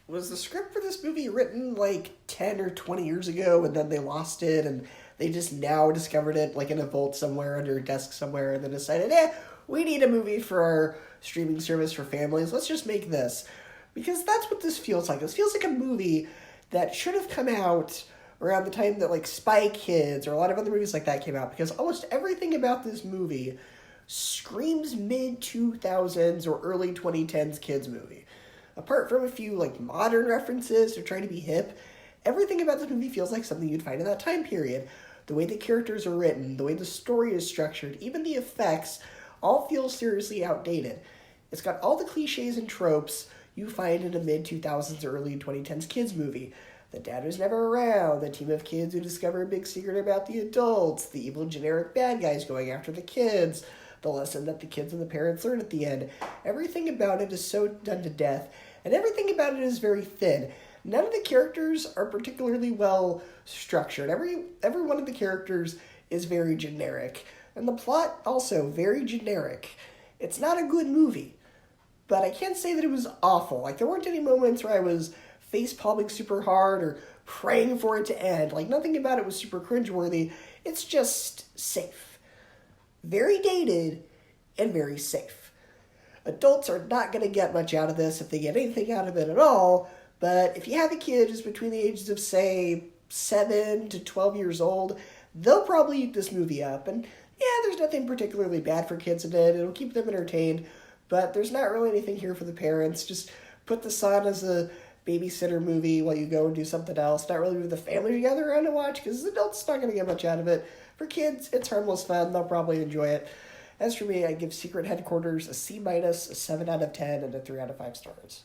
Was the script for this movie written like 10 or 20 years ago and then they lost it and they just now discovered it like in a vault somewhere under a desk somewhere and then decided, we need a movie for our streaming service for families. Let's just make this. Because that's what this feels like. This feels like a movie that should have come out around the time that like Spy Kids or a lot of other movies like that came out, because almost everything about this movie screams mid 2000s or early 2010s kids movie. Apart from a few like modern references to trying to be hip, everything about this movie feels like something you'd find in that time period. The way the characters are written, the way the story is structured, even the effects, all feel seriously outdated. It's got all the cliches and tropes you find in a mid 2000s or early 2010s kids movie. The dad who's never around, the team of kids who discover a big secret about the adults, the evil generic bad guys going after the kids, the lesson that the kids and the parents learn at the end. Everything about it is so done to death, and everything about it is very thin. None of the characters are particularly well structured. Every one of the characters is very generic, and the plot also very generic. It's not a good movie, but I can't say that it was awful. Like, there weren't any moments where I was face palming super hard or praying for it to end. Like, nothing about it was super cringeworthy. It's just safe. Very dated and very safe. Adults are not going to get much out of this if they get anything out of it at all, but if you have a kid who's between the ages of, say, 7 to 12 years old, they'll probably eat this movie up. And yeah, there's nothing particularly bad for kids in it. It'll keep them entertained, but there's not really anything here for the parents. Just put this on as a babysitter movie while you go and do something else. Not really with the family together around to watch, because adults not going to get much out of it. For kids, it's harmless fun. They'll probably enjoy it. As for me, I give Secret Headquarters a C-, a 7 out of 10, and a 3 out of 5 stars.